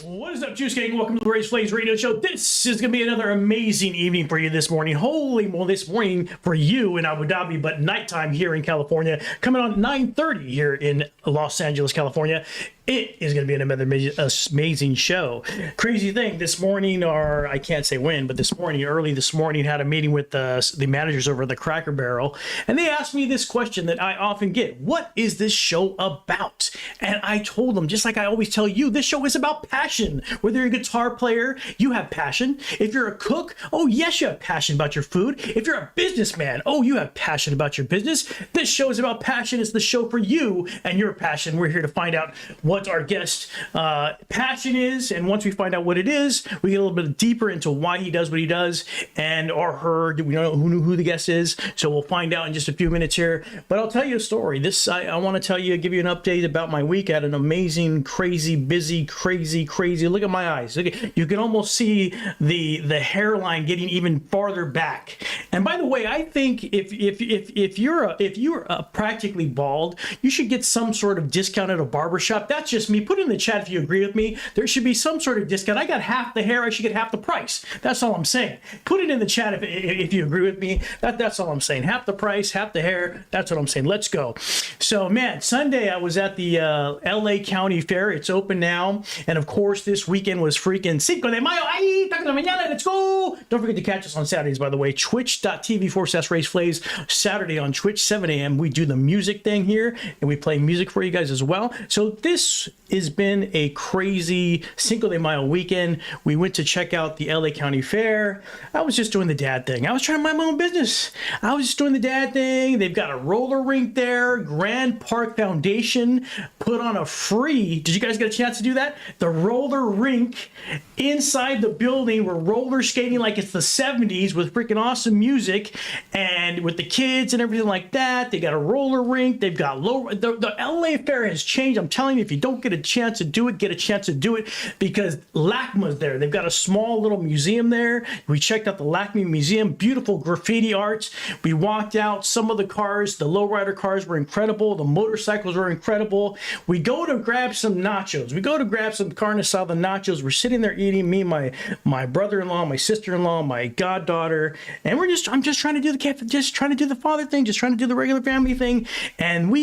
What is up, Juice Gang? Welcome to the Race Flames Radio Show. This is going to be another amazing evening for you this morning. Holy moly, this morning for you in Abu Dhabi, but nighttime here in California. Coming on 9:30 here in Los Angeles, California. It is going to be another amazing show. Crazy thing, this morning, or I can't say when, but this morning, early this morning, had a meeting with the managers over at the Cracker Barrel, and they asked me this question that I often get. What is this show about? And I told them, just like I always tell you, this show is about passion. Whether you're a guitar player, you have passion. If you're a cook, oh yes, you have passion about your food. If you're a businessman, oh, you have passion about your business. This show is about passion. It's the show for you and your passion. We're here to find out what our guest passion is, and once we find out what it is, we get a little bit deeper into why he does what he does, and or her. Do we know who the guest is? So we'll find out in just a few minutes here. But I'll tell you a story. I want to tell you, give you an update about my week. I had an amazing, crazy, busy, crazy. Look at my eyes. You can almost see the hairline getting even farther back. And by the way, I think if you're practically bald, you should get some sort of discount at a barbershop. That's just me. Put it in the chat if you agree with me. There should be some sort of discount. I got half the hair. I should get half the price. That's all I'm saying. Put it in the chat if you agree with me. That's all I'm saying. Half the price, half the hair. That's what I'm saying. Let's go. So, man, Sunday I was at the LA County Fair. It's open now. And, of course, this weekend was freaking Cinco de Mayo. Ay, taco de mañana. Let's go. Don't forget to catch us on Saturdays, by the way. Twitch.tv/Race Saturday on Twitch, 7 a.m. We do the music thing here, and we play music for you guys as well. So this has been a crazy Cinco de Mayo weekend. We went to check out the LA County Fair. I was just doing the dad thing. I was trying to mind my own business. I was just doing the dad thing. They've got a roller rink there. Grand Park Foundation put on a free. Did you guys get a chance to do that? The roller rink inside the building. We're roller skating like it's the 70s with freaking awesome music and with the kids and everything like that. They got a roller rink. They've got the LA Fair has changed. I'm telling you, if you don't get a chance to do it, get a chance to do it, because LACMA's there. They've got a small little museum there. We checked out the LACMA Museum. Beautiful graffiti arts. We walked out. Some of the cars, the lowrider cars, were incredible. The motorcycles were incredible. We go to grab some nachos. We go to grab some carne asada nachos. We're sitting there eating, me, my brother-in-law, my sister-in-law, my goddaughter, and I'm just trying to do the father thing, just trying to do the regular family thing, and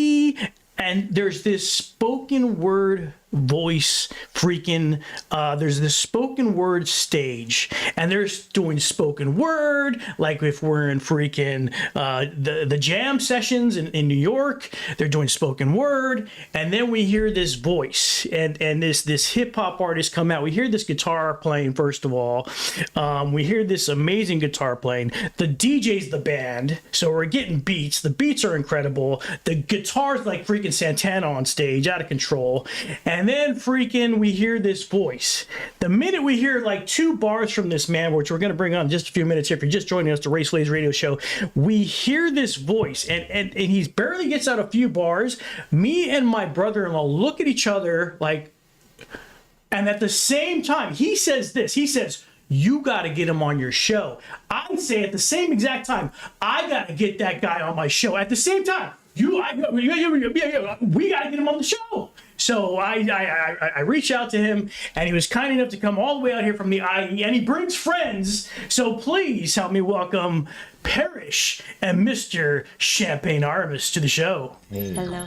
there's this spoken word voice freaking there's this spoken word stage, and they're doing spoken word like if we're in freaking the jam sessions in New York. They're doing spoken word, and then we hear this voice and this hip-hop artist come out. We hear this guitar playing. First of all, we hear this amazing guitar playing. The DJ's the band, so we're getting beats. The beats are incredible. The guitar's like freaking Santana on stage, out of control. And then freaking we hear this voice. The minute we hear like 2 bars from this man, which we're going to bring on in just a few minutes here, if you're just joining us, the Race Flames Radio Show, we hear this voice, and he barely gets out a few bars. Me and my brother-in-law look at each other like, and at the same time, he says this. He says, "You got to get him on your show." I say at the same exact time, "I got to get that guy on my show." At the same time, we got to get him on the show. So I reached out to him, and he was kind enough to come all the way out here from the IE, and he brings friends. So please help me welcome Parrish and Mr. Champagne Aramis to the show. Hey. Hello.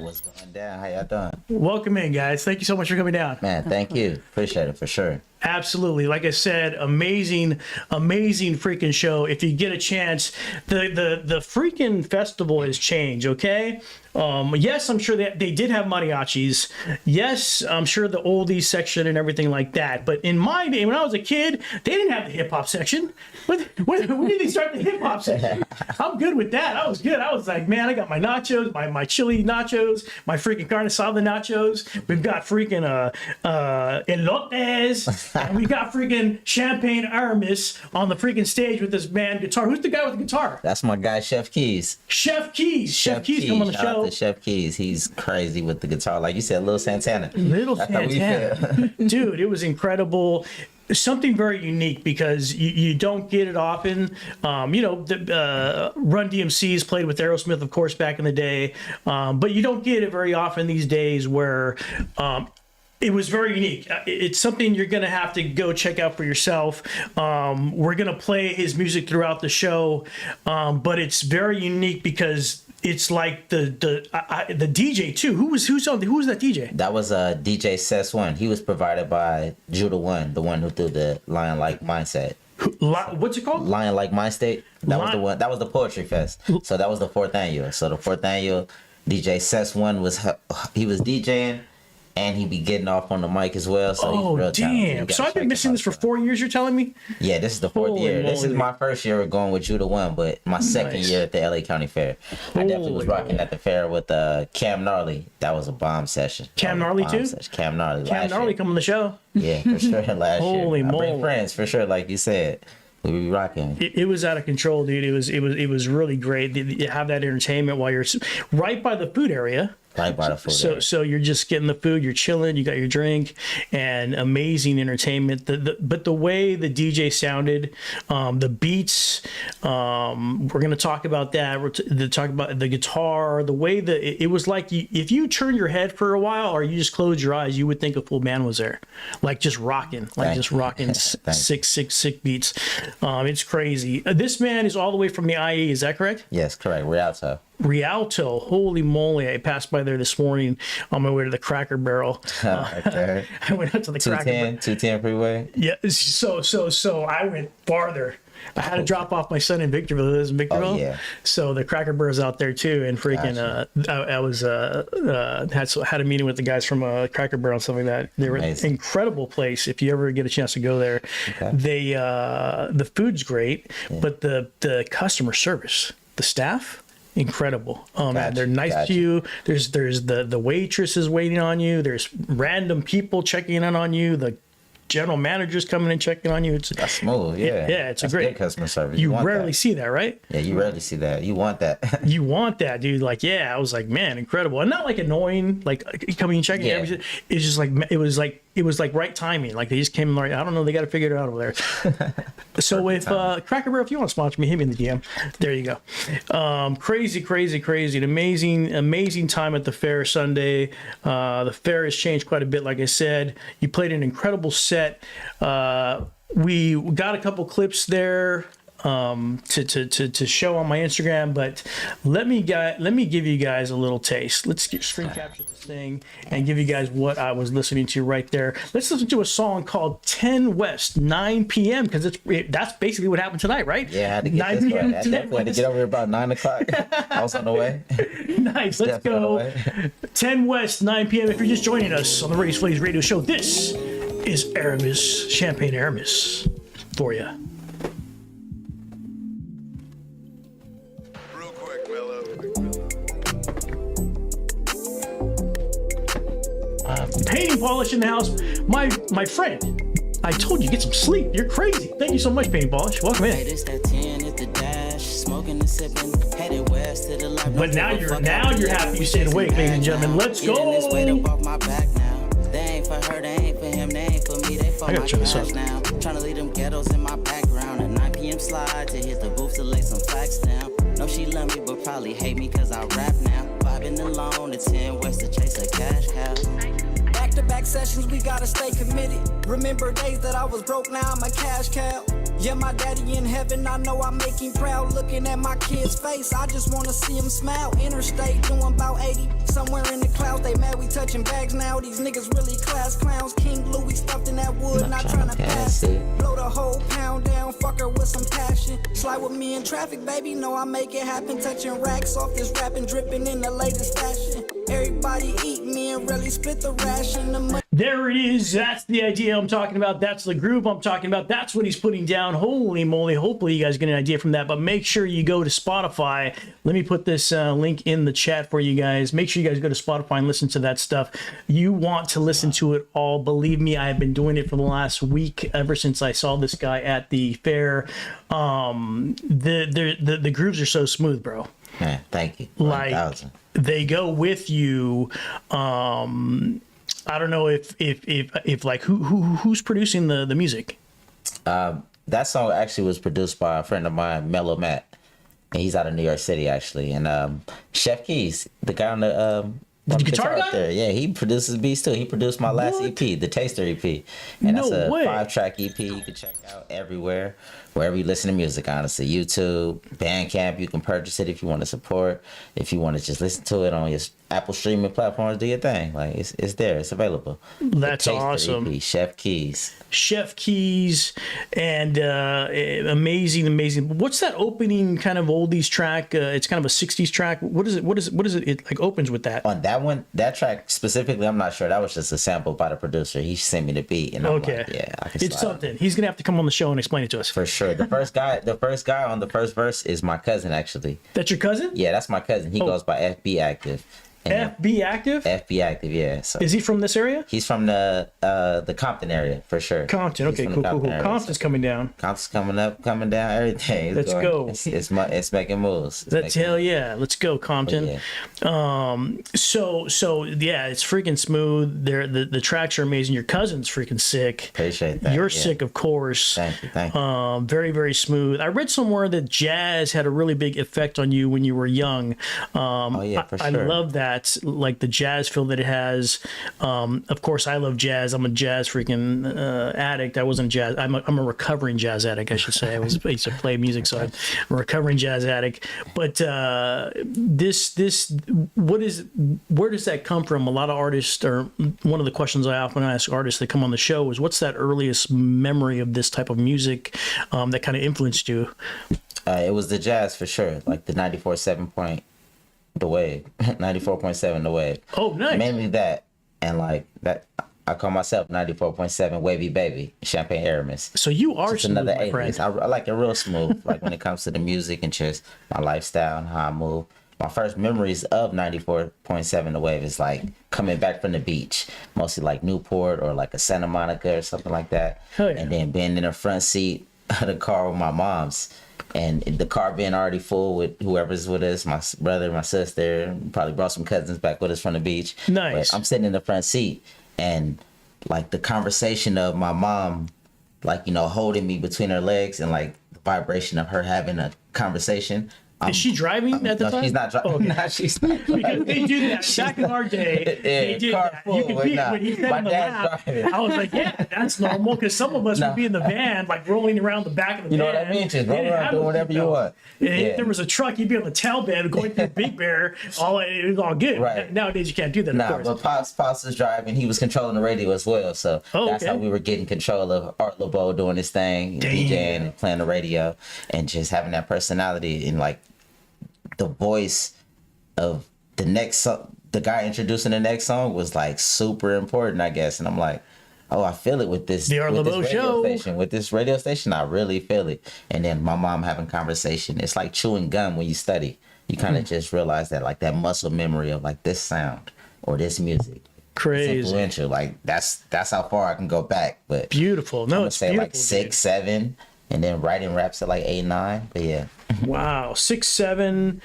What's going down? How y'all doing? Welcome in, guys. Thank you so much for coming down. Man, thank you. Appreciate it for sure. Absolutely. Like I said, amazing freaking show. If you get a chance, the freaking festival has changed, okay? Yes, I'm sure that they did have mariachis. Yes, I'm sure the oldies section and everything like that. But in my day, when I was a kid, they didn't have the hip hop section. When did they start the hip hop section? I'm good with that. I was good. I was like, man, I got my nachos, my chili nachos, my freaking carne asada nachos. We've got freaking elotes. And we got freaking Champagne Aramis on the freaking stage with this man guitar. Who's the guy with the guitar? That's my guy, Chef Keys. Chef Keys. Chef Keys come on the Shout out show. to Chef Keys. He's crazy with the guitar. Like you said, Little Santana. Little That's how we Santana. feel. Dude, it was incredible. Something very unique because you don't get it often. The Run DMC's played with Aerosmith, of course, back in the day. But you don't get it very often these days where It was very unique. It's something you're going to have to go check out for yourself. We're going to play his music throughout the show, but it's very unique because it's like the DJ too. Who was that DJ? That was DJ Sess One. He was provided by Judah One, the one who threw the Lion Like Mindset. What's it called? Lion Like Mind State. That was the one. That was the Poetry Fest. So that was the 4th annual. So the 4th annual, DJ Sess One was DJing. And he be getting off on the mic as well. So he's real damn. So I've been missing this for 4 years, you're telling me? Yeah, this is the 4th year. This is my first year going with Judah One, but my second year at the LA County Fair. I definitely was rocking at the fair with Cam Gnarly. That was a bomb session. Cam Gnarly too? Cam Gnarly. Cam Gnarly come on the show. Yeah, for sure. Last Holy year. I moly. bring friends, for sure, like you said. We be rocking. It was out of control, dude. It was really great. You have that entertainment while you're right by the food area. Right by the food. So you're just getting the food, you're chilling, you got your drink, and amazing entertainment. But the way the DJ sounded, the beats, we're gonna talk about that. We're talk about the guitar, the way that it was like. If you turn your head for a while or you just close your eyes, you would think a full band was there, like just rocking, sick beats. It's crazy. This man is all the way from the IE. Is that correct? Yes, correct. Rialto, holy moly! I passed by there this morning on my way to the Cracker Barrel. Right there. I went out to the 210 freeway. Yeah, so I went farther. I had to drop off my son in Victorville. He lives in Victorville. Oh, yeah. So the Cracker Barrel's out there too, and freaking, I was had a meeting with the guys from Cracker Barrel and stuff like that. They were an incredible place. If you ever get a chance to go there, they the food's great, but the customer service, the staff. Incredible. Man, they're nice to you. There's the waitresses waiting on you. There's random people checking in on you. The general managers coming and checking on you. That's smooth. Yeah. It's a great customer service. You rarely see that, right? Yeah, you rarely see that. You want that. You want that, dude. Like, yeah, I was like, man, incredible. And not like annoying, like coming and checking everything. It's just like it was like right timing. Like they just came right. I don't know. They got to figure it out over there. So if Cracker Barrel, if you want to sponsor me, hit me in the DM. There you go. Crazy. An amazing time at the fair Sunday. The fair has changed quite a bit. Like I said, you played an incredible set. We got a couple clips there to show on my Instagram, but let me give you guys a little taste. Let's screen capture this thing and give you guys what I was listening to right there. Let's listen to a song called 10 West 9 p.m. because that's basically what happened tonight, right? Yeah, I had to get 9 p.m. I definitely had to get over here about 9 o'clock. I was on the way. Nice, let's go. 10 West 9 p.m. If you're just joining us on the Radio Slays Radio Show, this is Aramis, Champagne Aramis for you. Painting Polish in the house. My friend, I told you, get some sleep. You're crazy. Thank you so much, Painting Polish. Welcome in. But now you're happy you stayed awake, ladies and gentlemen. Let's go. I gotta turn this up. Trying to lead them ghettos in my background. A 9 p.m. slide to hit the booth to lay some facts down. Know she love me, but probably hate me cause I rap now. Vibing alone to 10 West to chase a cash cow. Back-to-back sessions, we gotta stay committed. Remember days that I was broke, now I'm a cash cow. Yeah, my daddy in heaven, I know I make him proud. Looking at my kid's face, I just wanna see him smile. Interstate doing about 80, somewhere in the clouds. They mad we touching bags now. These niggas really class clowns. King Louis stuffed in that wood, not trying to pass it. Blow the whole pound down, fuck her with some passion. Slide with me in traffic, baby, know I make it happen. Touching racks off this rapping, dripping in the latest fashion. Everybody eat me and really split the ration. There it is. That's the idea I'm talking about. That's the groove I'm talking about. That's what he's putting down. Holy moly. Hopefully you guys get an idea from that. But make sure you go to Spotify. Let me put this link in the chat for you guys. Make sure you guys go to Spotify and listen to that stuff. You want to listen to it all. Believe me, I have been doing it for the last week, ever since I saw this guy at the fair. The grooves are so smooth, bro. Yeah, thank you. Like 1,000. They go with you. I don't know if like who's producing the music. That song actually was produced by a friend of mine, Mellow Matt, and he's out of New York City actually. And Chef Keys, the guy on The guitar guy? there. Yeah, he produces beats too. He produced my last EP, the Taster EP. And that's a 5-track EP you can check out everywhere, wherever you listen to music, honestly. YouTube, Bandcamp, you can purchase it if you want to support. If you want to just listen to it on your Apple streaming platforms, do your thing. Like, it's there. It's available. That's awesome. EP, Chef Keys. Chef Keys, and amazing. What's that opening kind of oldies track? It's kind of a 60s track. What is it? It like opens with that. On that one, that track specifically, I'm not sure. That was just a sample by the producer. He sent me the beat, and I'm like, yeah, I can. It's something. He's gonna have to come on the show and explain it to us. For sure. The first guy on the first verse is my cousin, actually. That's your cousin? Yeah, that's my cousin. He goes by FB Active. FB Active? FB Active, yeah. So is he from this area? He's from the Compton area, for sure. Compton, okay, cool. Compton's coming down. Compton's coming up, coming down, everything. Let's go. It's making moves. Hell yeah. Let's go, Compton. Yeah. So yeah, it's freaking smooth. The tracks are amazing. Your cousin's freaking sick. Appreciate that. You're sick, of course. Thank you. Very, very smooth. I read somewhere that jazz had a really big effect on you when you were young. For sure. I love that. Like the jazz feel that it has. Of course, I love jazz. I'm a jazz freaking addict. I wasn't jazz. I'm a recovering jazz addict, I should say. I used to play music, so I'm a recovering jazz addict. But where does that come from? A lot of artists, or one of the questions I often ask artists that come on the show is, what's that earliest memory of this type of music that kind of influenced you? It was the jazz for sure, like the 94.7 point. The Wave, 94.7 The Wave. Oh, nice. Mainly that, and like that, I call myself 94.7 Wavy Baby, Champagne Aramis. So you are just smooth, another my 80s. friend. I like it real smooth, like when it comes to the music and just my lifestyle and how I move. My first memories of 94.7 The Wave is like coming back from the beach, mostly like Newport or like a Santa Monica or something like that. Hell yeah. And then being in the front seat of the car with my mom's. And the car being already full with whoever's with us, my brother, my sister, probably brought some cousins back with us from the beach. Nice. But I'm sitting in the front seat, and like the conversation of my mom, like, you know, holding me between her legs, and like the vibration of her having a conversation. Is she driving at the time? She's not driving. Oh, okay. No, she's not driving. Because they do that back in our day. They did that. You could be when he said in the lap. I was like, yeah, that's normal. Because some of us would be in the van, like rolling around the back of the van. You know what I mean? Just roll around, do whatever you want. If there was a truck, you'd be on the tail bed going through Big Bear. It was all good. Right. Nowadays, you can't do that. Of course. But Pops was driving. He was controlling the radio as well. So that's how we were getting control of Art LeBeau doing his thing, DJing and playing the radio, and just having that personality and like. The voice of the guy introducing the next song was like super important, I guess. And I'm like, oh, I feel it with this, with this radio station. I really feel it. And then my mom having conversation. It's like chewing gum when you study. You kind of just realize that, like that muscle memory of like this sound or this music. Crazy. It's influential. Like that's how far I can go back. But beautiful. No, it's beautiful, like 6, 7. And then writing raps at like 8, 9. But yeah. Wow. 6, 7,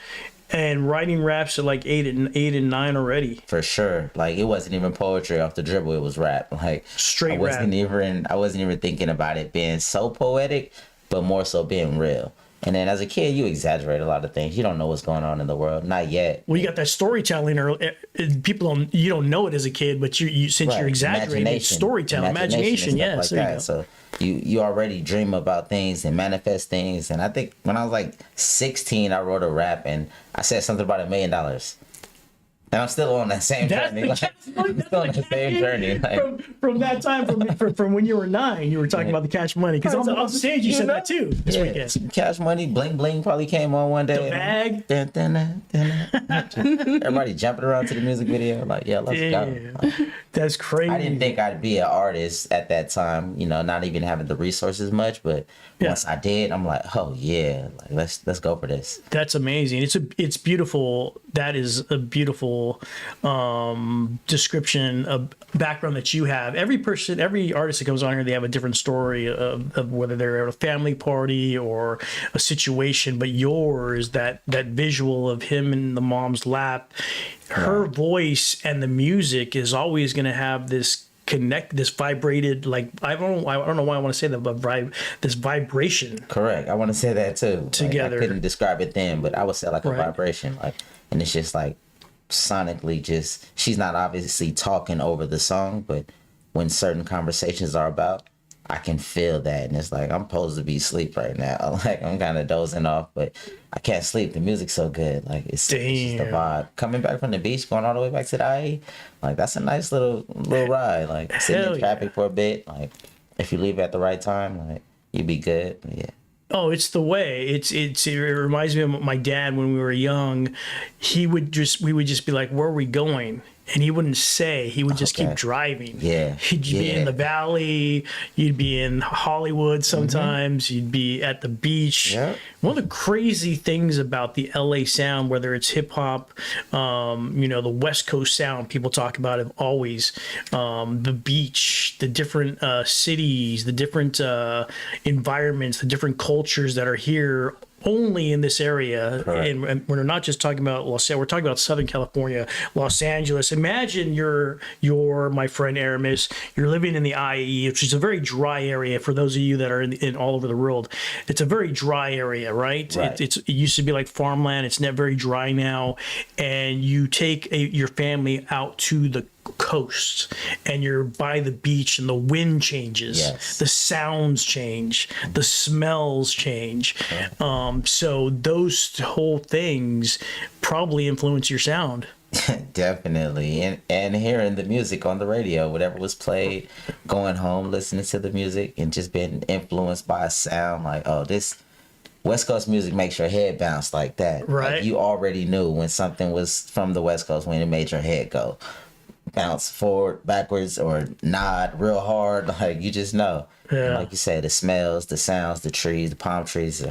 and writing raps at like 8 and 9 already. For sure. Like it wasn't even poetry off the dribble. It was rap. Like straight I wasn't even thinking about it being so poetic, but more so being real. And then as a kid, you exaggerate a lot of things. You don't know what's going on in the world. Not yet. Well, you got that storytelling, or you don't know it as a kid, but you since you're exaggerating, it's storytelling, imagination, yes. Like that. So you already dream about things and manifest things. And I think when I was like 16, I wrote a rap and I said something about $1 million. And I'm still on that same journey. I'm still on the same journey. Like, from that time, from when you were 9, you were talking about the Cash Money. Because on stage, you said that too this weekend. Cash Money, Bling Bling probably came on one day. The bag. Everybody jumping around to the music video. Like, yeah, let's go. Like, that's crazy. I didn't think I'd be an artist at that time, you know, not even having the resources much. But once I did, I'm like, oh, yeah, like, let's go for this. That's amazing. It's beautiful. That is a beautiful description of background that you have. Every artist that comes on here, they have a different story of whether they're at a family party or a situation, but yours, that visual of him in the mom's lap, her voice and the music is always going to have this vibrated, like I don't know why I want to say that, but this vibration. Correct. I want to say that too. Together. Like, I couldn't describe it then, but I would say like a vibration, like, and it's just like sonically just, she's not obviously talking over the song, but when certain conversations are about, I can feel that, and it's like I'm supposed to be asleep right now. Like I'm kind of dozing off, but I can't sleep. The music's so good. Like it's just the vibe. Coming back from the beach, going all the way back to the IE, like that's a nice little ride. Like sitting in traffic for a bit. Like if you leave at the right time, like you'd be good. Yeah. Oh, it's the way. It reminds me of my dad when we were young. We would just be like, "Where are we going?" And he wouldn't say. He would just keep driving. Yeah. He'd be in the valley. You'd be in Hollywood sometimes. You'd be at the beach. Yeah. One of the crazy things about the LA sound, whether it's hip hop, the West Coast sound people talk about it always, the beach, the different cities, the different environments, the different cultures that are here only in this area. And we're not just talking about we're talking about Southern California, Los Angeles. Imagine you're my friend Aramis, you're living in the IE, which is a very dry area for those of you that are in all over the world. It's a very dry area, right? It used to be like farmland. It's not very dry now. And you take your family out to the coast and you're by the beach and the wind changes, the sounds change, the smells change. So those whole things probably influence your sound. Definitely. And hearing the music on the radio, whatever was played, going home, listening to the music and just being influenced by a sound like, oh, this West Coast music makes your head bounce like that. Right. Like you already knew when something was from the West Coast when it made your head go bounce forward, backwards, or nod real hard. Like you just know. And like you say, the smells, the sounds, the trees, the palm trees.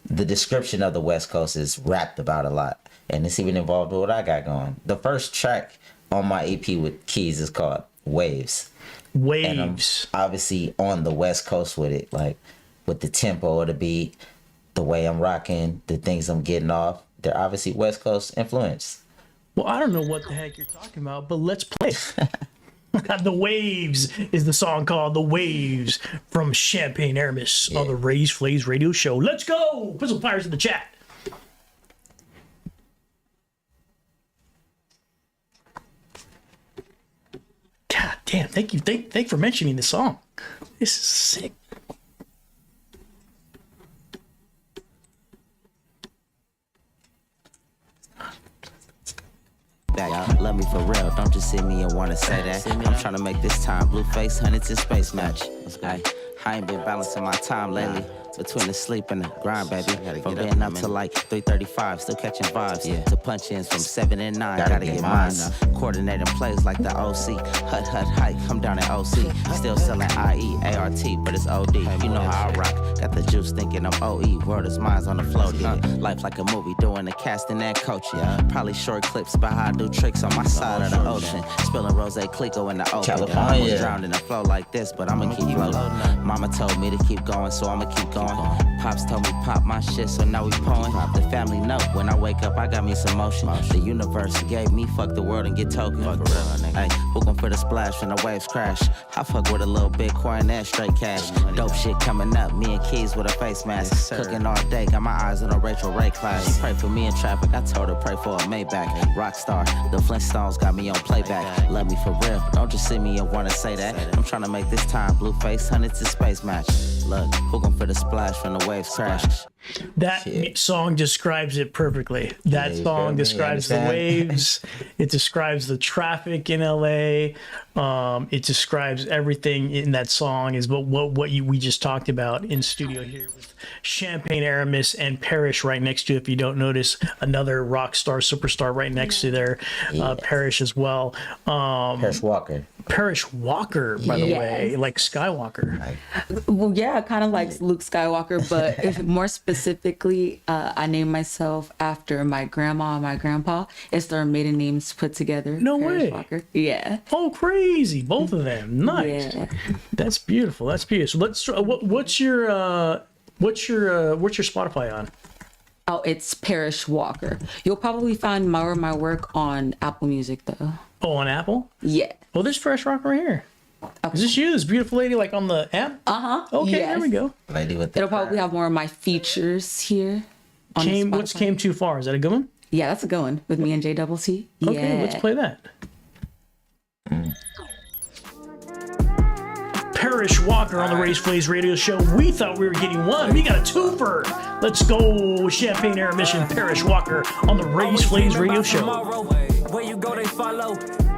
The description of the West Coast is rapped about a lot, and it's even involved with what I got going. The first track on my EP with Keys is called Waves. And I'm obviously on the West Coast with it, like with the tempo of the beat, the way I'm rocking, the things I'm getting off. They're obviously West Coast influence. Well, I don't know what the heck you're talking about, but let's play. The Waves is the song called The Waves from Champagne Aramis on the Raised Flays radio show. Let's go! Put some fires in the chat. God damn, thank you. Thank you for mentioning the song. This is sick. Love me for real, don't just see me and wanna say that. I'm trying to make this time blue face, hundreds in space match. I ain't been balancing my time lately. Between the sleep and the grind, baby. From being up to like 3:35, still catching vibes. To punch-ins from 7 and 9, gotta get mine. Coordinating plays like the OC. Hut, hike, I'm down at OC. Still selling IE, ART, but it's OD. You know how I rock. Got the juice thinking I'm OE. Word is mine's on the float. Life like a movie, doing the casting and coaching. Probably short clips about how I do tricks on my side of the ocean. Spilling Rose Clico in the open. I was drowned in the flow like this, but I'ma keep floating. Mama told me to keep going, so I'ma keep going. Pops told me pop my shit, so now we pouring. The family know when I wake up, I got me some motion. The universe gave me fuck the world and get token. Hey, who gon' put a splash when the waves crash? I fuck with a little Bitcoin and straight cash. Dope shit coming up, me and Keys with a face mask. Cooking all day, got my eyes on a Rachel Ray class. Pray for me in traffic, I told her pray for a Maybach. Rockstar, the Flintstones got me on playback. Love me for real, don't just see me and wanna say that. I'm trying to make this time blue face, hundreds to space match. Look, who gon' put a splash when the waves crash? That song describes it perfectly. That song describes the waves. It describes the traffic in LA. It describes everything in that song. Is what we just talked about in studio here with Champagne Aramis and Parrish right next to it. If you don't notice, another rock star superstar right next to there, Parrish as well. Parrish Walker. Parrish Walker, by the way, like Skywalker. Well, yeah, kind of like Luke Skywalker, but if more specifically, I named myself after my grandma and my grandpa. It's their maiden names put together. No Parrish way. Walker. Yeah. Oh, crazy! Both of them. Nice. Yeah. That's beautiful. That's beautiful. So let's. What's your Spotify on? Oh, it's Parrish Walker. You'll probably find more of my work on Apple Music, though. Oh, on Apple? Yeah. Well, there's Fresh Rock right here. Okay. Is this you, this beautiful lady, like on the app? Okay, yes. there we go. Lady with the It'll probably have more of my features here. On What's Came Too Far? Is that a good one? Yeah, that's a good one with me and J Double T. Okay, Yeah. let's play that. Parrish Walker on the Race Plays radio show. We thought we were getting one. We got a twofer. Let's go, Champagne Aramis and Parrish Walker on the Race Plays radio show. Where you go, they follow.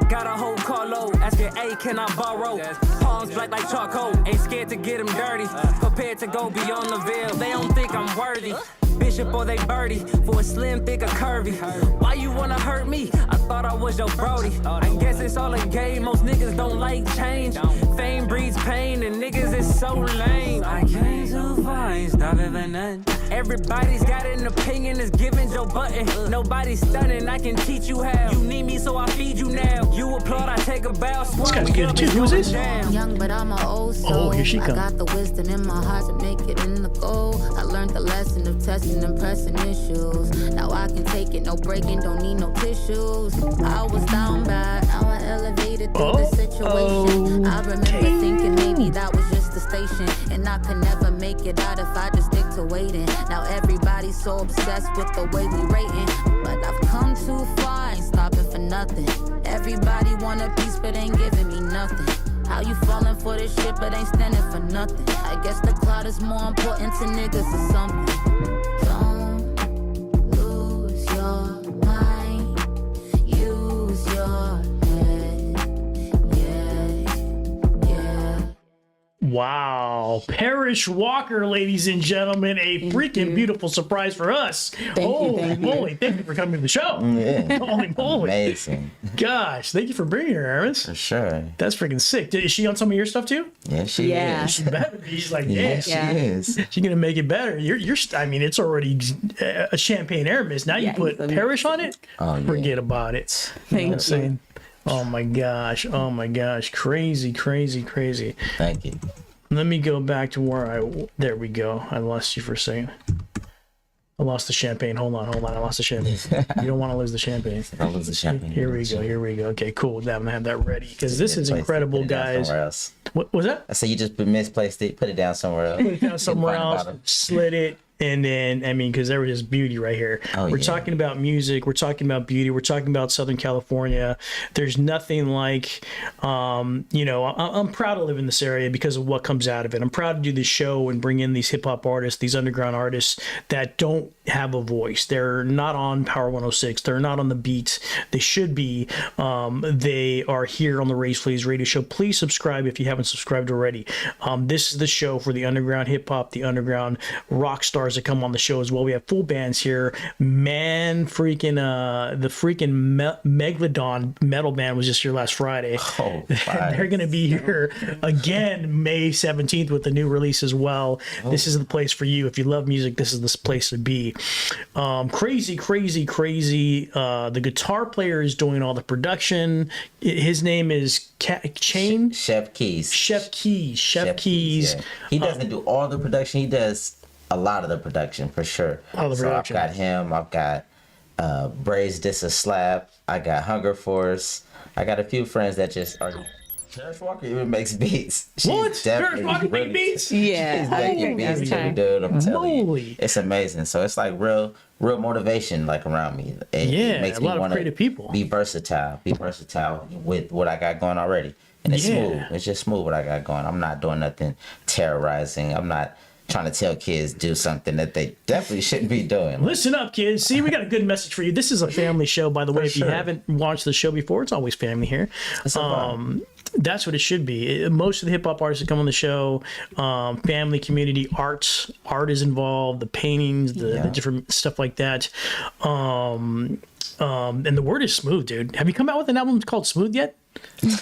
Got a whole carload. Asking, hey, can I borrow? Palms black like charcoal. Ain't scared to get them dirty. Prepared to go beyond the veil. They don't think I'm worthy. Bishop or they birdie for a slim, thick, or curvy. Why you wanna hurt me? I thought I was your brody. I guess it's all a game. Most niggas don't like change. Fame breeds pain, and niggas is so lame. I came too far, ain't stopping for nothing. Everybody's got an opinion, is giving Joe Button. Nobody's stunning, I can teach you how. You need me, so I feed you now. You applaud, I take a bow. This guy's good too. Who's this? Young, but I'm an old soul. Oh, here she comes. I got the wisdom in my heart to make it in the goal. I learned the lesson of testing and pressing issues. Now I can take it, no breaking, don't need no tissues. I was down bad, now I elevated through the situation. I remember thinking maybe that was just the station, and I could never make it out if I just stick to waiting. Now everybody's so obsessed with the way we rating, but I've come too far, ain't stopping for nothing. Everybody want a piece, but ain't giving me nothing. How you falling for this shit, but ain't standing for nothing? I guess the cloud is more important to niggas or something. Don't lose your mind, use your head. Yeah, yeah. Wow. Parrish Walker, ladies and gentlemen, a freaking beautiful surprise for us. Holy moly. Thank you for coming to the show. Yeah. Holy moly. Amazing. Gosh, thank you for bringing her, Aramis. For sure. That's freaking sick. Is she on some of your stuff too? Yeah, she Yeah. is. She better be. She's like, Yeah, yeah. she is. She's gonna make it better. You're. I mean, it's already a Champagne Aramis. Now you Yeah, put he's Parrish on it. Oh, yeah. Forget about it. You know what I'm saying? Oh my gosh. Oh my gosh. Crazy, crazy, crazy. Thank you. Let me go back to where there we go. I lost you for a second. I lost the champagne. Hold on. I lost the champagne. You don't want to lose the champagne. That was the champagne. Here we go. Okay, cool. I'm gonna have that ready because this is incredible, Put it down guys. somewhere else. What was that? I said you just misplaced it. Put it down somewhere else. Put it down somewhere Find the else, bottom. slid it, and then I mean, because there was just beauty right here. Oh, we're yeah. talking about music, we're talking about beauty, we're talking about Southern California. There's nothing like, you know, I'm proud to live in this area because of what comes out of it. I'm proud to do this show and bring in these hip hop artists, these underground artists that don't have a voice. They're not on Power 106. They're not on the beat. They should be. They are here on the Race Plays radio show. Please subscribe if you haven't subscribed already. This is the show for the underground hip hop, the underground rock stars that come on the show as well. We have full bands here. Man, freaking the freaking Megalodon metal band was just here last Friday. Oh, They're gonna be here again May 17th with the new release as well. This is the place for you. If you love music, this is the place to be. Crazy. The guitar player is doing all the production. His name is Chain Chef Keys. Chef Keys. Yeah. He doesn't do all the production. He does a lot of the production for sure. All the production. So I've got him. I've got Braze Dis a Slap. I got Hunger Force. I got a few friends that just are. Parrish Walker even makes beats. What? Parrish Walker make beats? Yeah. She's making beats too, dude. I'm telling you, it's amazing. So it's like real motivation, like around me. It makes a me lot of wanna creative people. Be versatile with what I got going already, and it's smooth. It's just smooth what I got going. I'm not doing nothing terrorizing. I'm not trying to tell kids do something that they definitely shouldn't be doing. Listen up, kids. See, we got a good message for you. This is a family show, by the way. If you haven't watched the show before, it's always family here. That's what it should be. Most of the hip hop artists that come on the show, family, community, art is involved, the paintings, the different stuff like that. And the word is smooth, dude. Have you come out with an album called Smooth yet?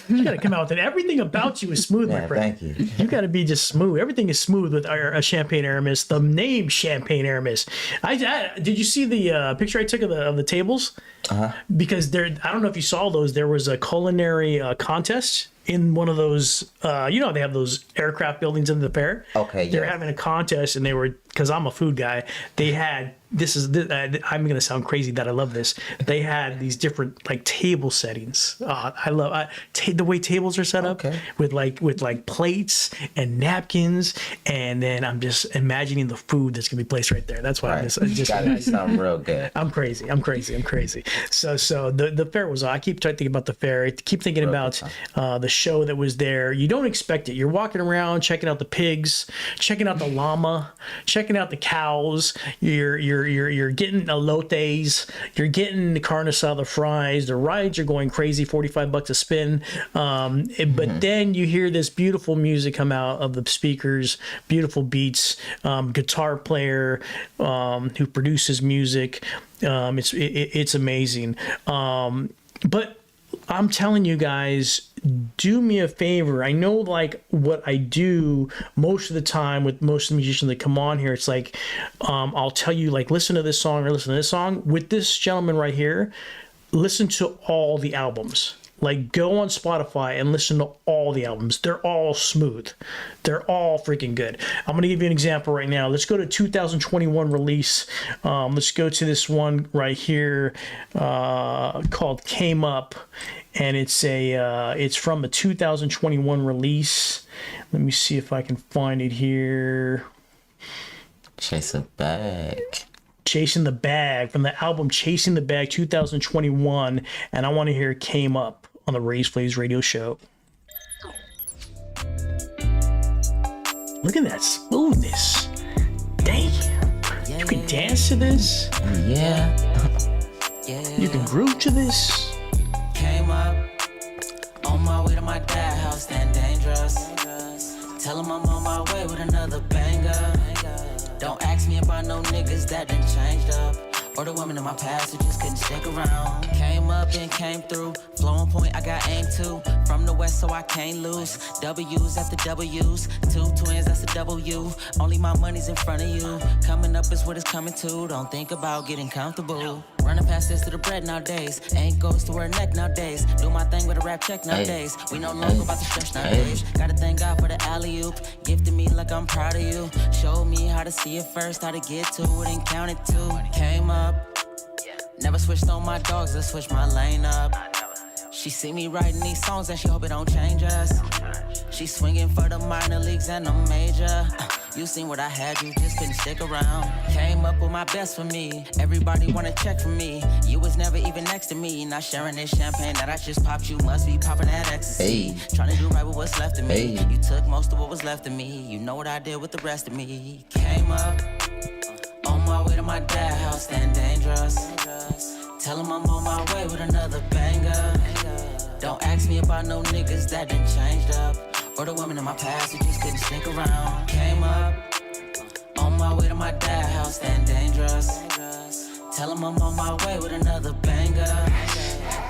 You got to come out with it. Everything about you is smooth, my friend. Thank you. You got to be just smooth. Everything is smooth with our Champagne Aramis. The name Champagne Aramis. Did you see the picture I took of the tables? Because there, I don't know if you saw those. There was a culinary contest in one of those. You know, they have those aircraft buildings in the fair. Okay, They're yeah. having a contest, and they were because I'm a food guy. They had I'm gonna sound crazy that I love this. They had these different like table settings. I love the way tables are set up with like plates and napkins, and then I'm just imagining the food that's gonna be placed right there. That's why I'm just that sound real good. I'm crazy. So the fair was. I keep trying to think about the fair. I keep thinking about the show that was there. You don't expect it. You're walking around checking out the pigs, checking out the llama, checking out the cows. You're getting elotes, you're getting the carne asada fries. The rides are going crazy, $45 a spin. But then you hear this beautiful music come out of the speakers, beautiful beats, guitar player who produces music. It's amazing. But I'm telling you guys, do me a favor. I know like what I do most of the time with most of the musicians that come on here. It's like, I'll tell you like, listen to this song or listen to this song. With this gentleman right here, listen to all the albums. Like go on Spotify and listen to all the albums. They're all smooth. They're all freaking good. I'm going to give you an example right now. Let's go to 2021 release. Let's go to this one right here called Came Up. And it's from a 2021 release. Let me see if I can find it here. Chasing the Bag from the album Chasing the Bag 2021. And I want to hear Came Up on the Raised Flames radio show. Look at that smoothness. Damn. You can dance to this. Yeah. You can groove to this. Came up on my way to my dad house, stand dangerous. Tell him I'm on my way with another banger. Don't ask me about no niggas that done changed up, or the women in my past who just couldn't stick around. Came up and came through, flowing point I got aim to. From the west so I can't lose, W's after W's, two twins that's a W. Only my money's in front of you, coming up is what it's coming to. Don't think about getting comfortable. Running past this to the bread nowadays. Ain't goes to her neck nowadays. Do my thing with a rap check nowadays. We no longer about to stretch nowadays. Gotta thank God for the alley-oop. Gifted me like I'm proud of you. Showed me how to see it first, how to get to it and count it too. Came up. Never switched on my dogs, I switched my lane up. She see me writing these songs and she hope it don't change us. She swinging for the minor leagues and the major. You seen what I had, you just couldn't stick around. Came up with my best for me. Everybody wanna check for me. You was never even next to me. Not sharing this champagne that I just popped. You must be popping that ecstasy. Trying to do right with what's left of me. You took most of what was left of me. You know what I did with the rest of me. Came up on my way to my dad house, stand dangerous. Tell him I'm on my way with another banger. Don't ask me about no niggas that done changed up, or the women in my past who just couldn't stick around. Came up on my way to my dad house, stand dangerous. Tell him I'm on my way with another banger.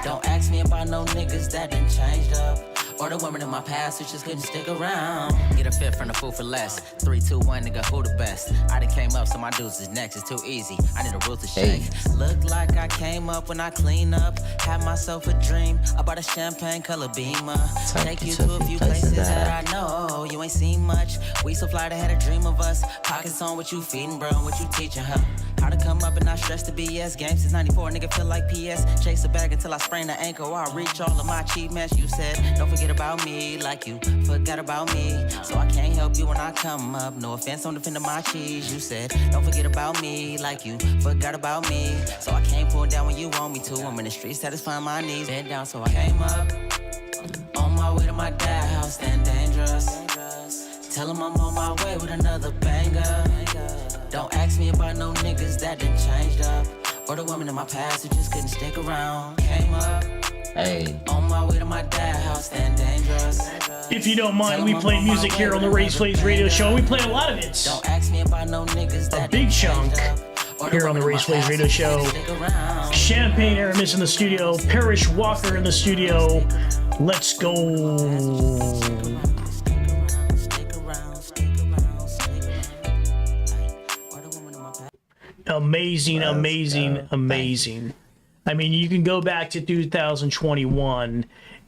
Don't ask me about no niggas that done changed up, or the women in my past who just couldn't stick around. Get a fifth from the food for less. 3, 2, 1, nigga, who the best? I done came up, so my dudes is next. It's too easy. I need a rule to shake. Look like I came up when I clean up. Had myself a dream about a champagne color Beamer. Take you to a few places that I know you ain't seen much. We so fly, they had a dream of us. Pockets on what you feeding, bro, and what you teaching her. How to come up and not stress the BS. Game since 94, nigga feel like PS. Chase a bag until I sprain the ankle. Or I reach all of my achievements. You said, don't forget about me like you forgot about me. So I can't help you when I come up. No offense on defending my cheese. You said, don't forget about me like you forgot about me. So I can't pull down when you want me to. I'm in the streets satisfying my needs. Bend down so I came up on my way to my dad house, stand dangerous. Tell him I'm on my way with another banger. Don't ask me about no niggas that done changed up, or the women in my past who just couldn't stick around. Came up on my way to my dad house, stand dangerous. If you don't mind, we play music here on the Raised Flames radio show. We play a lot of it. Don't ask me about no niggas that a big chunk here on the Raised Flames radio show. Champagne Aramis in the studio. Parrish Walker in the studio. Let's go. Amazing. I mean, you can go back to 2021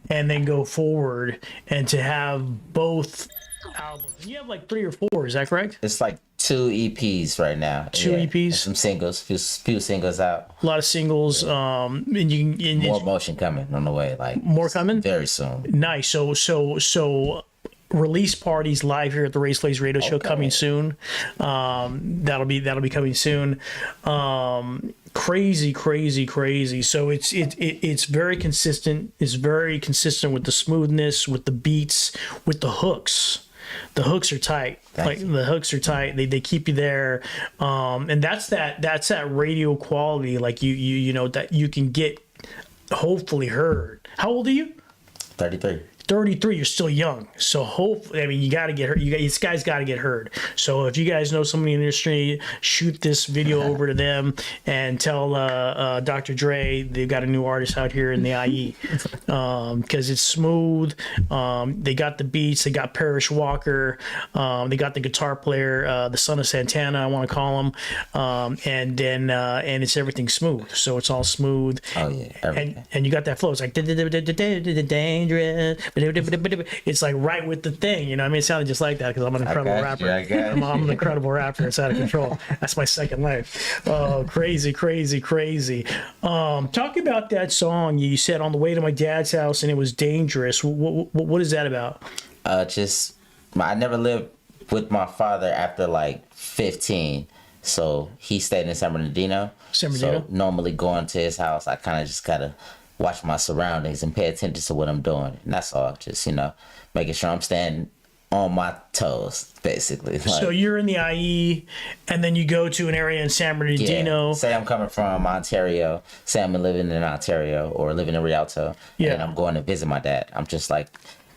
and then go forward, and to have both albums. You have like 3 or 4, is that correct? It's like 2 EPs right now. Two EPs? And some singles, few singles out. A lot of singles. And you can More motion coming on the way. Like more coming very soon. Nice. So release parties live here at the Race Plays Radio Show coming soon. That'll be coming soon. Crazy. So it's very consistent. It's very consistent with the smoothness, with the beats, with the hooks. The hooks are tight. The hooks are tight. They keep you there. And that's that radio quality. Like you know that you can get hopefully heard. How old are you? 33. 33, you're still young. So hopefully, I mean, you got to get heard. This guy's got to get heard. So if you guys know somebody in the industry, shoot this video over to them and tell Dr. Dre they've got a new artist out here in the IE. Because it's smooth. They got the beats. They got Parrish Walker. They got the guitar player, the son of Santana, I want to call him. And it's everything smooth. So it's all smooth. Oh, yeah. And you got that flow. It's like dangerous. It's like right with the thing, you know. I mean, it sounded just like that because I'm an incredible rapper. I'm an incredible rapper. It's out of control. That's my second life. Oh, crazy. Talk about that song you said on the way to my dad's house, and it was dangerous. What is that about? I never lived with my father after like 15. So he stayed in San Bernardino. So normally going to his house, I kind of just gotta watch my surroundings and pay attention to what I'm doing. And that's all. Just, making sure I'm staying on my toes, basically. So you're in the IE, and then you go to an area in San Bernardino. Yeah. Say I'm coming from Ontario. Say I'm living in Ontario or living in Rialto. Yeah. And I'm going to visit my dad. I'm just like,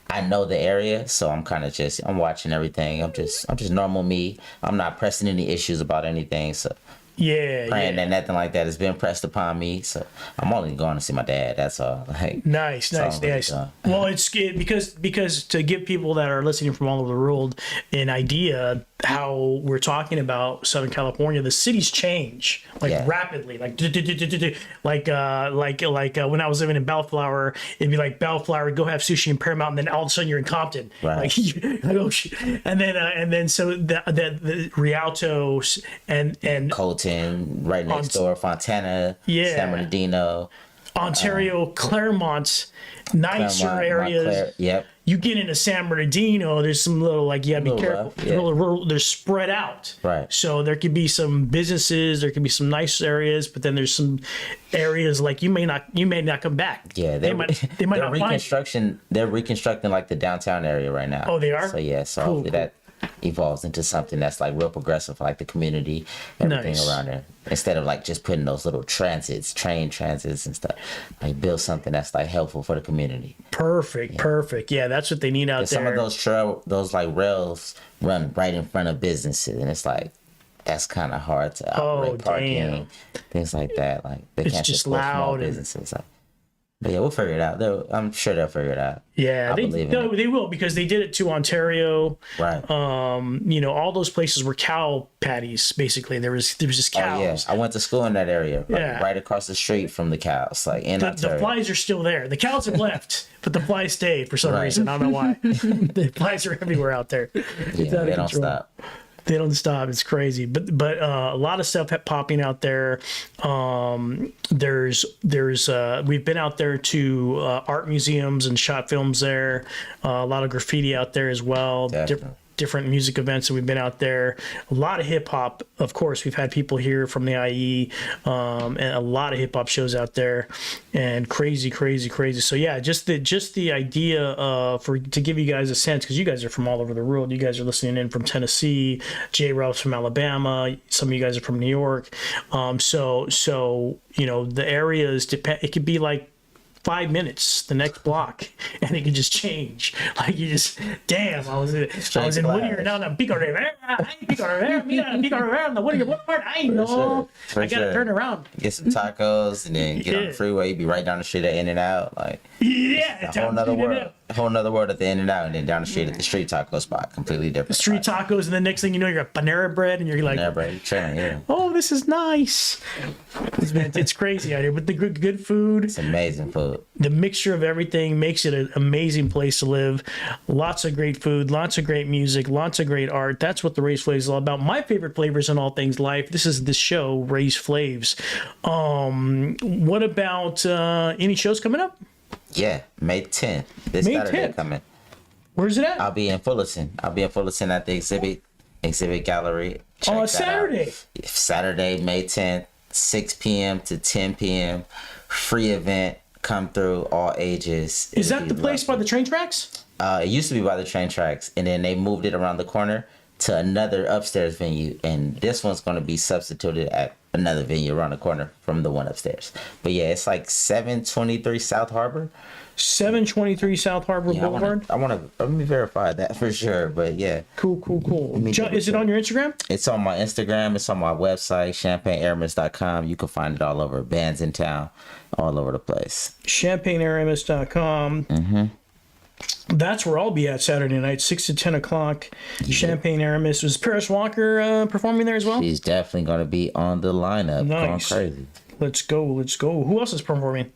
I know the area, so I'm kind of I'm watching everything. I'm just normal me. I'm not pressing any issues about anything. So praying that nothing like that has been pressed upon me. So I'm only going to see my dad. That's all. Like, nice. Well, it's because to give people that are listening from all over the world an idea how we're talking about Southern California, the cities change rapidly. Like when I was living in Bellflower, it'd be like Bellflower, go have sushi in Paramount, and then all of a sudden you're in Compton. Right. And then so the Rialto and Colton, right next door, Fontana, San Bernardino, Ontario, Claremont, nicer areas. Yep. You get into San Bernardino, there's some little be careful. They're spread out. Right. So there could be some businesses, there could be some nice areas, but then there's some areas like you may not come back. Yeah, they might not find. They're reconstructing like the downtown area right now. Oh, they are? So hopefully that evolves into something that's like real progressive, like the community, everything around there. Instead of like just putting those little train transits and stuff, like build something that's like helpful for the community. Perfect. Yeah, that's what they need out there. Some of those like rails run right in front of businesses, and it's like that's kind of hard to operate parking, things like that. Like they can't just loud small businesses. But yeah, we'll figure it out. I'm sure they'll figure it out. Yeah, they will, because they did it to Ontario. Right. All those places were cow patties. Basically, there was just cows. Oh, yeah. I went to school in that area. Right across the street from the cows. Like in Ontario. The flies are still there. The cows have left, but the flies stayed for some reason. I don't know why. The flies are everywhere out there. Yeah, they don't stop. They don't stop. It's crazy, but a lot of stuff popping out there. There's we've been out there to art museums and shot films there. A lot of graffiti out there as well. Different music events that we've been out there. A lot of hip hop, of course. We've had people here from the IE, and a lot of hip hop shows out there, and crazy. So yeah, just the idea to give you guys a sense, because you guys are from all over the world. You guys are listening in from Tennessee. J. Ralph's from Alabama. Some of you guys are from New York. So the areas depend. It could be like 5 minutes the next block, and it can just change. Like you just, damn, I was in Whittier, now I'm Pico Rivera. Mira, Pico Rivera on the Whittier Boulevard. I know. I gotta turn around. Get some tacos and then get on the freeway. Be right down the street at In-N-Out. Like, it's a whole nother world. whole nother world at the In-N-Out, and then down the street at the street taco spot, completely different. Street spot. tacos, and the next thing you know, you're at Panera Bread, and you're like, Panera Bread, chilling, yeah. oh, this is nice. It's crazy out here, but the good food, It's amazing food. the mixture of everything makes it an amazing place to live. Lots of great food, lots of great music, lots of great art. That's what the Ray's Flavs is all about. My favorite flavors in all things life. This is the show, Ray's Flavs. What about any shows coming up? Yeah, May 10th. This May Saturday 10th. coming. Where's it at? I'll be in Fullerton. At the exhibit gallery. Check On that Saturday. out. Saturday, May 10th, 6 p.m. to 10 p.m. Free event. Come through, all ages. Is that the place by the train tracks? It used to be by the train tracks, and then they moved it around the corner to another upstairs venue, and this one's going to be substituted at another venue around the corner from the one upstairs. But yeah, it's like 723 South Harbor. 723 South Harbor Yeah, Boulevard. let me verify that for sure. But yeah, Cool. me Is it on your Instagram? it's on my Instagram. It's on my website, champagnearamis.com. You can find it all over. Bands in town, all over the place. ChampagneAramis.com. Mm-hmm. That's where I'll be at Saturday night, 6 to 10 o'clock. Champagne Aramis. Was Paris Walker performing there as well? She's definitely going to be on the lineup. Nice. Going crazy. Let's go. Who else is performing?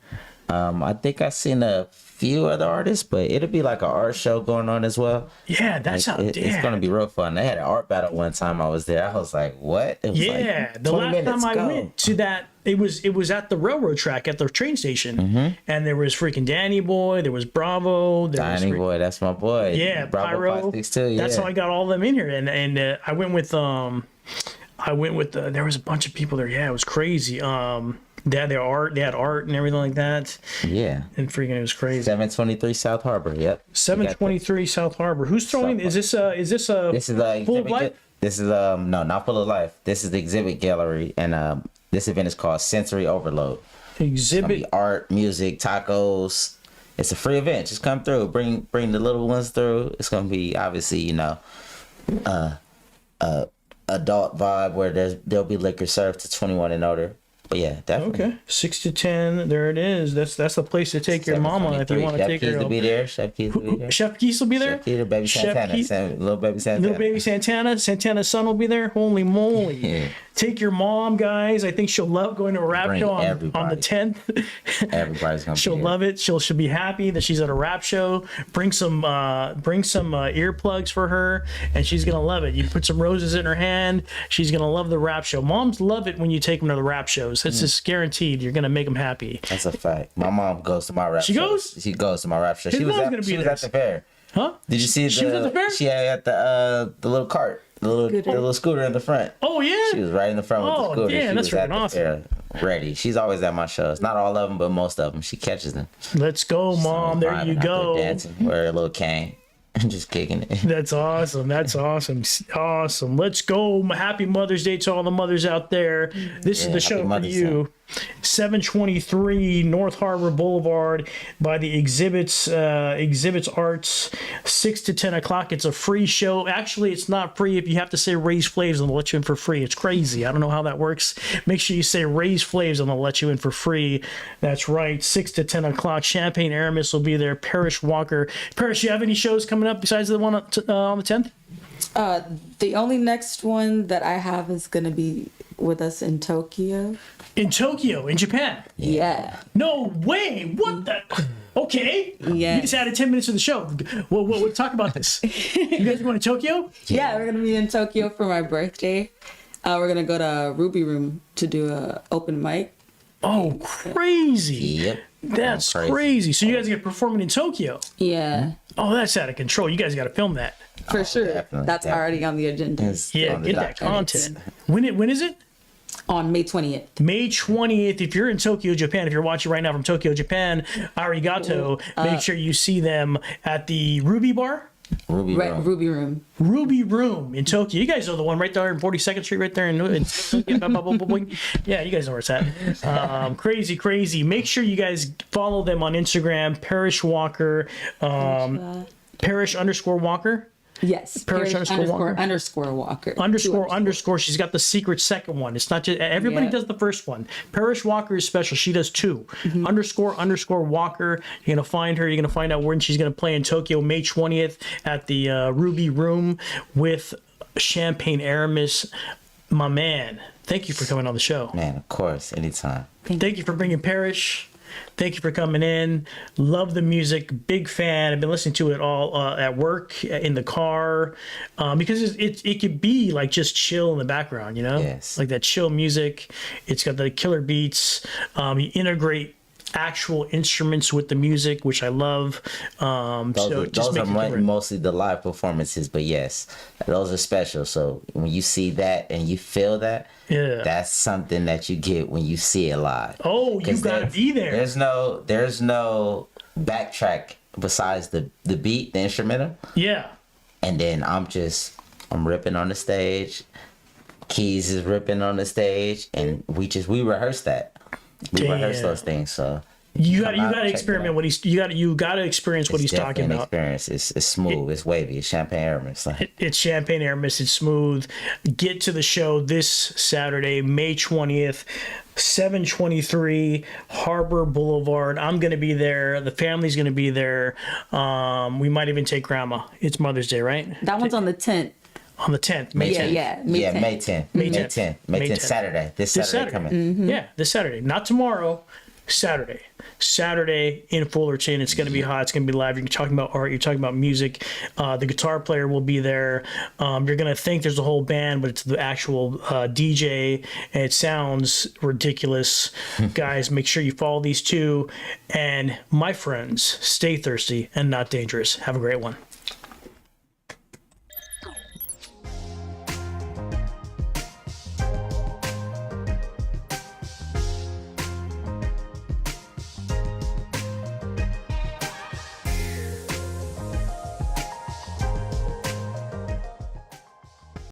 I think I've seen a few other artists, but it'll be like an art show going on as well. Yeah, that's Like, how. it's going to be real fun. They had an art battle one time I was there. I was like, what? It was Yeah, like the 20 last minutes, time I go. went to that, it was at the railroad track at the train station, Mm-hmm. and there was freaking Danny Boy, there was Bravo, there was Danny Boy, that's my boy. yeah, Bravo Pyro. 562, yeah. That's how I got all of them in here, and I went with there was a bunch of people there. Yeah, it was crazy. They had art and everything like that, Yeah. and freaking it was crazy. 723 South Harbor, yep. 723 South Harbor. Who's throwing? Is this This is the Full of exhibit Life? This is no, not Full of Life. This is the exhibit gallery, and this event is called Sensory Overload. It's gonna exhibit? be art, music, tacos. It's a free event. Just come through. Bring the little ones through. It's gonna be obviously, adult vibe where there'll be liquor served to 21 and older. But yeah, definitely. Okay, 6 to 10. There it is. That's the place to take your mama if you want to take her. Chef Keys will be there. Chef Keys will be there. Chef Keys will be there. Chef Keys, baby Chef Santana, Keys- little baby Santana. Little baby Santana's son will be there. Holy moly. Yeah. Take your mom, guys. I think she'll love going to a rap Bring show on the everybody. 10th. Everybody's gonna She'll be love it. She'll be happy that she's at a rap show. Bring some earplugs for her, and she's gonna love it. You put some roses in her hand. She's gonna love the rap show. Moms love it when you take them to the rap shows. It's just guaranteed. You're gonna make them happy. That's a fact. My mom goes to my rap show. goes? She goes to my rap show. His She was mom's at gonna be she was there. at the fair. Huh? Did you see She was at the fair? She had the little cart, the little scooter in the front. Oh yeah. She was right in the front with Oh, the scooter. damn, She that's was at freaking the awesome. fair, ready. She's always at my shows. Not all of them, but most of them. She catches them. Let's go, mom. There Vibing you out go. dancing, wear a little cane, and just kicking it. That's awesome. That's awesome. Awesome. Let's go. Happy Mother's Day to all the mothers out there. This is Yeah, the show happy for Mother's you. 723 North Harbor Boulevard by the Exhibits Arts, 6 to 10 o'clock. It's a free show. Actually, it's not free. If you have to say Raise Flavs, and they'll let you in for free. It's crazy. I don't know how that works. Make sure you say Raise Flavs, and they'll let you in for free. That's right. 6 to 10 o'clock. Champagne Aramis will be there. Parrish Walker. Parrish, you have any shows coming up besides the one on the 10th? The only next one that I have is gonna be with us in Tokyo. In Tokyo, in Japan. Yeah. No way! What the? Okay. Yeah. You just added 10 minutes of the show. We'll talk about this. You guys going to Tokyo? Yeah, we're gonna be in Tokyo for my birthday. We're gonna go to Ruby Room to do a open mic. Oh, crazy! Yep. That's Crazy. crazy. So you guys are performing in Tokyo? Yeah, Oh, that's out of control. You guys got to film that. for sure. definitely, That's already on the agenda. It's Yeah, on the get that docket. content. When is it? On May 20th. May 20th. If you're in Tokyo, Japan, if you're watching right now from Tokyo, Japan, arigato. Make sure you see them at the Ruby Bar. Ruby Right, Room. Ruby Room. Ruby Room in Tokyo. You guys know the one right there in 42nd Street, right there in yeah, you guys know where it's at. Crazy. Make sure you guys follow them on Instagram, Parrish Walker, Parrish_Walker. Yes. Parish underscore Walker. Underscore. She's got the secret second one. It's not just everybody does the first one. Parish Walker is special. She does two. Underscore Walker. You're gonna find her. You're gonna find out when she's gonna play in Tokyo, May 20th at the Ruby Room with Champagne Aramis. My man, thank you for coming on the show. Man, of course, anytime. Thank you for bringing Parish. Thank you for coming in. Love the music. Big fan. I've been listening to it all at work, in the car, because it could be like just chill in the background, you know? Yes. Like that chill music. It's got the killer beats. You integrate actual instruments with the music, which I love. Those are mostly the live performances, but yes, those are special. So when you see that and you feel that, that's something that you get when you see it live. Oh, you gotta be there. There's no backtrack besides the beat, the instrumental. Yeah. And then I'm ripping on the stage. Keys is ripping on the stage, and we rehearse that. We rehearse those things, so you gotta experiment what he's you gotta experience what he's talking about. Experience. It's smooth, it's wavy, it's Champagne Aramis. It's Champagne Aramis, it's smooth. Get to the show this Saturday, May 20th, 723 Harbor Boulevard. I'm gonna be there. The family's gonna be there. We might even take grandma. It's Mother's Day, right? That one's on the 10th. On the 10th, May 10th. May 10th. May 10th, Saturday. This Saturday coming. Mm-hmm. Yeah, this Saturday. Not tomorrow, Saturday. Saturday in Fullerton. It's going to be hot. It's going to be live. You're talking about art. You're talking about music. The guitar player will be there. You're going to think there's a whole band, but it's the actual DJ. And it sounds ridiculous. Guys, make sure you follow these two. And my friends, stay thirsty and not dangerous. Have a great one.